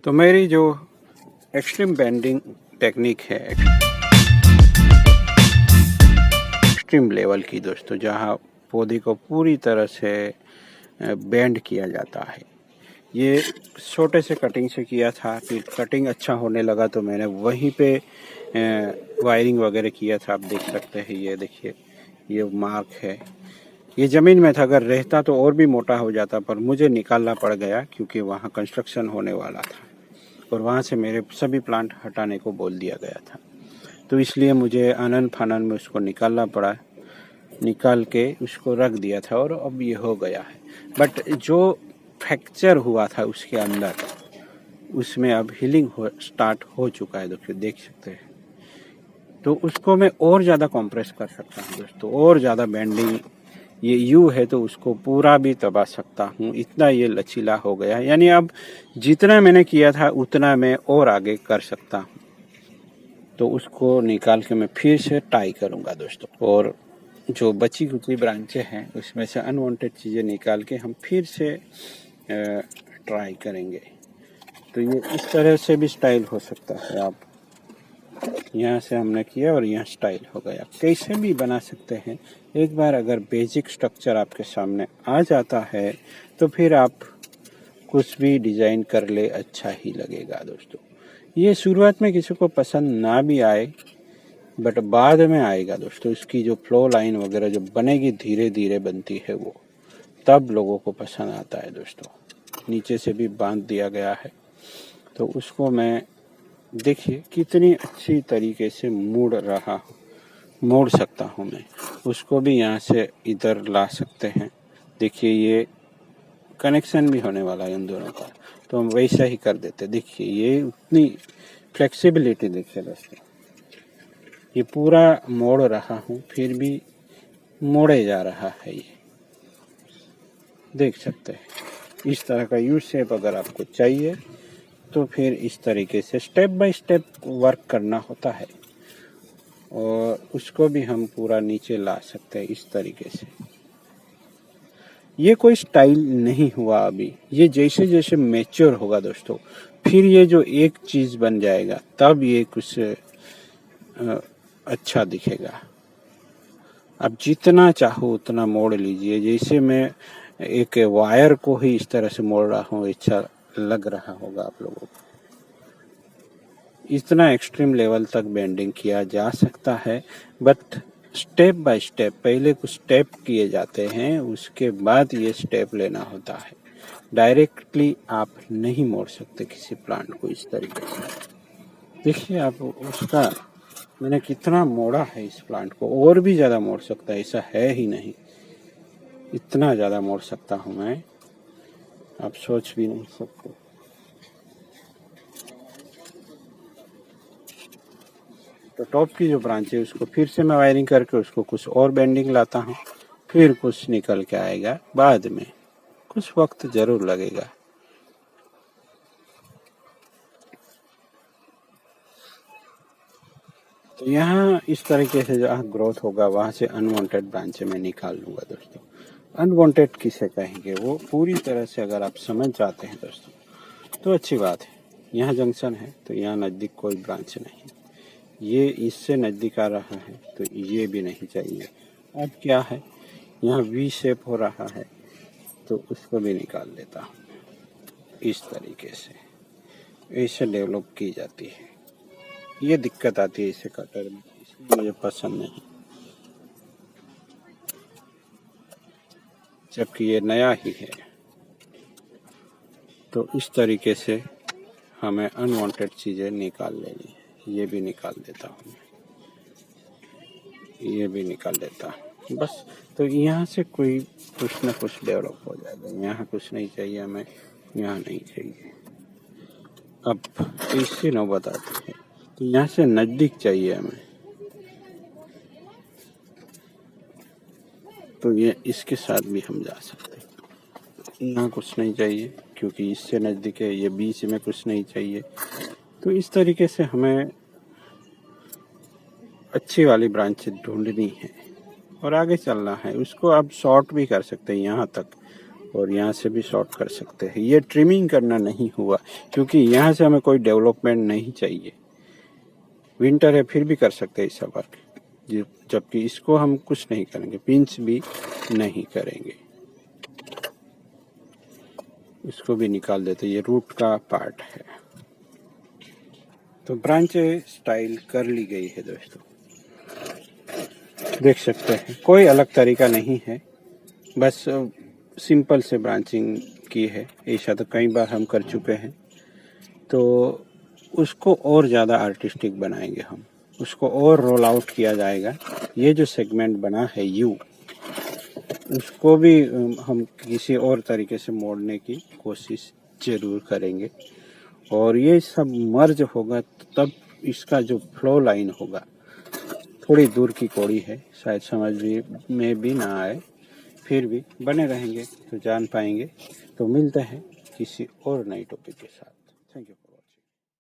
तो मेरी जो एक्सट्रीम बेंडिंग टेक्निक है, एक्सट्रीम लेवल की दोस्तों, जहाँ पौधे को पूरी तरह से बेंड किया जाता है, ये छोटे से कटिंग से किया था। फिर कटिंग अच्छा होने लगा तो मैंने वहीं पे वायरिंग वगैरह किया था। आप देख सकते हैं, ये देखिए, ये मार्क है। ये ज़मीन में था, अगर रहता तो और भी मोटा हो जाता, पर मुझे निकालना पड़ गया क्योंकि वहाँ कंस्ट्रक्शन होने वाला था और वहाँ से मेरे सभी प्लांट हटाने को बोल दिया गया था। तो इसलिए मुझे आनन फानन में उसको निकालना पड़ा। निकाल के उसको रख दिया था और अब ये हो गया है। बट जो फ्रैक्चर हुआ था उसके अंदर, उसमें अब हीलिंग स्टार्ट हो चुका है, देखिए, देख सकते हैं। तो उसको मैं और ज़्यादा कंप्रेस कर सकता हूँ दोस्तों, और ज़्यादा बेंडिंग। ये यू है तो उसको पूरा भी दबा सकता हूँ, इतना ये लचीला हो गया। यानी अब जितना मैंने किया था उतना मैं और आगे कर सकता हूँ। तो उसको निकाल के मैं फिर से टाई करूँगा दोस्तों, और जो बची कुची ब्रांचें हैं उसमें से अनवांटेड चीज़ें निकाल के हम फिर से ट्राई करेंगे। तो ये इस तरह से भी स्टाइल हो सकता है। आप यहाँ से हमने किया और यहाँ स्टाइल हो गया, कैसे भी बना सकते हैं। एक बार अगर बेसिक स्ट्रक्चर आपके सामने आ जाता है तो फिर आप कुछ भी डिज़ाइन कर ले, अच्छा ही लगेगा दोस्तों। ये शुरुआत में किसी को पसंद ना भी आए, बट बाद में आएगा दोस्तों। इसकी जो फ्लो लाइन वगैरह जो बनेगी, धीरे धीरे बनती है वो, तब लोगों को पसंद आता है दोस्तों। नीचे से भी बांध दिया गया है, तो उसको मैं, देखिए कितनी अच्छी तरीके से मोड़ सकता हूँ मैं। उसको भी यहाँ से इधर ला सकते हैं। देखिए, ये कनेक्शन भी होने वाला है इन दोनों का, तो हम वैसा ही कर देते। देखिए, ये उतनी फ्लेक्सिबिलिटी देखिए दोस्तों, ये पूरा मोड़ रहा हूँ फिर भी मोड़े जा रहा है। ये देख सकते हैं। इस तरह का यू शेप अगर आपको चाहिए तो फिर इस तरीके से स्टेप बाय स्टेप वर्क करना होता है, और उसको भी हम पूरा नीचे ला सकते हैं इस तरीके से। ये कोई स्टाइल नहीं हुआ अभी, ये जैसे जैसे मैच्योर होगा दोस्तों, फिर ये जो एक चीज़ बन जाएगा, तब ये कुछ अच्छा दिखेगा। आप जितना चाहो उतना मोड़ लीजिए। जैसे मैं एक वायर को ही इस तरह से मोड़ रहा हूँ, अच्छा लग रहा होगा आप लोगों को। इतना एक्सट्रीम लेवल तक बेंडिंग किया जा सकता है, बट स्टेप बाय स्टेप। पहले कुछ स्टेप किए जाते हैं, उसके बाद ये स्टेप लेना होता है। डायरेक्टली आप नहीं मोड़ सकते किसी प्लांट को इस तरीके से। देखिए आप उसका, मैंने कितना मोड़ा है इस प्लांट को, और भी ज़्यादा मोड़ सकता है, ऐसा है ही नहीं। इतना ज़्यादा मोड़ सकता हूँ मैं, आप सोच भी नहीं सकते। तो टॉप की जो ब्रांच है उसको फिर से मैं वायरिंग करके उसको कुछ और बेंडिंग लाता हूँ, फिर कुछ निकल के आएगा बाद में। कुछ वक्त ज़रूर लगेगा। तो यहाँ इस तरीके से जहाँ ग्रोथ होगा वहाँ से अनवांटेड ब्रांचें मैं निकाल लूँगा दोस्तों। अनवांटेड किसे कहेंगे, वो पूरी तरह से अगर आप समझ जाते हैं दोस्तों तो अच्छी बात है। यहाँ जंक्शन है तो यहाँ नज़दीक कोई ब्रांच नहीं, ये इससे नज़दीक आ रहा है तो ये भी नहीं चाहिए। अब क्या है, यहाँ वी शेप हो रहा है तो उसको भी निकाल लेता हूँ। इस तरीके से ऐसे डेवलप की जाती है। ये दिक्कत आती है इसे कटर में, इसलिए मुझे पसंद नहीं, जबकि ये नया ही है। तो इस तरीके से हमें अनवांटेड चीज़ें निकाल लेनी है। ये भी निकाल देता हूँ, ये भी निकाल देता हूँ बस। तो यहाँ से कोई कुछ ना कुछ डेवलप हो जाएगा। यहाँ कुछ नहीं चाहिए हमें, यहाँ नहीं चाहिए। अब इससे नौबत आती है, तो यहाँ से नज़दीक चाहिए हमें, तो ये इसके साथ भी हम जा सकते हैं। यहाँ कुछ नहीं चाहिए क्योंकि इससे नज़दीक है, ये बीच में कुछ नहीं चाहिए। तो इस तरीके से हमें अच्छी वाली ब्रांच ढूंढनी है और आगे चलना है। उसको आप शॉर्ट भी कर सकते हैं यहाँ तक, और यहाँ से भी शॉर्ट कर सकते हैं। ये ट्रिमिंग करना नहीं हुआ क्योंकि यहाँ से हमें कोई डेवलपमेंट नहीं चाहिए। विंटर है फिर भी कर सकते हैं ऐसा वर्क, जबकि इसको हम कुछ नहीं करेंगे, पिंच भी नहीं करेंगे। इसको भी निकाल देते, ये रूट का पार्ट है। तो ब्रांच स्टाइल कर ली गई है दोस्तों, देख सकते हैं। कोई अलग तरीका नहीं है, बस सिंपल से ब्रांचिंग की है। ऐसा तो कई बार हम कर चुके हैं, तो उसको और ज़्यादा आर्टिस्टिक बनाएंगे हम, उसको और रोल आउट किया जाएगा। ये जो सेगमेंट बना है यू, उसको भी हम किसी और तरीके से मोड़ने की कोशिश जरूर करेंगे। और ये सब मर्ज होगा तब इसका जो फ्लो लाइन होगा, थोड़ी दूर की कौड़ी है, शायद समझ में भी ना आए, फिर भी बने रहेंगे तो जान पाएंगे। तो मिलते हैं किसी और नई टॉपिक के साथ। Thank you.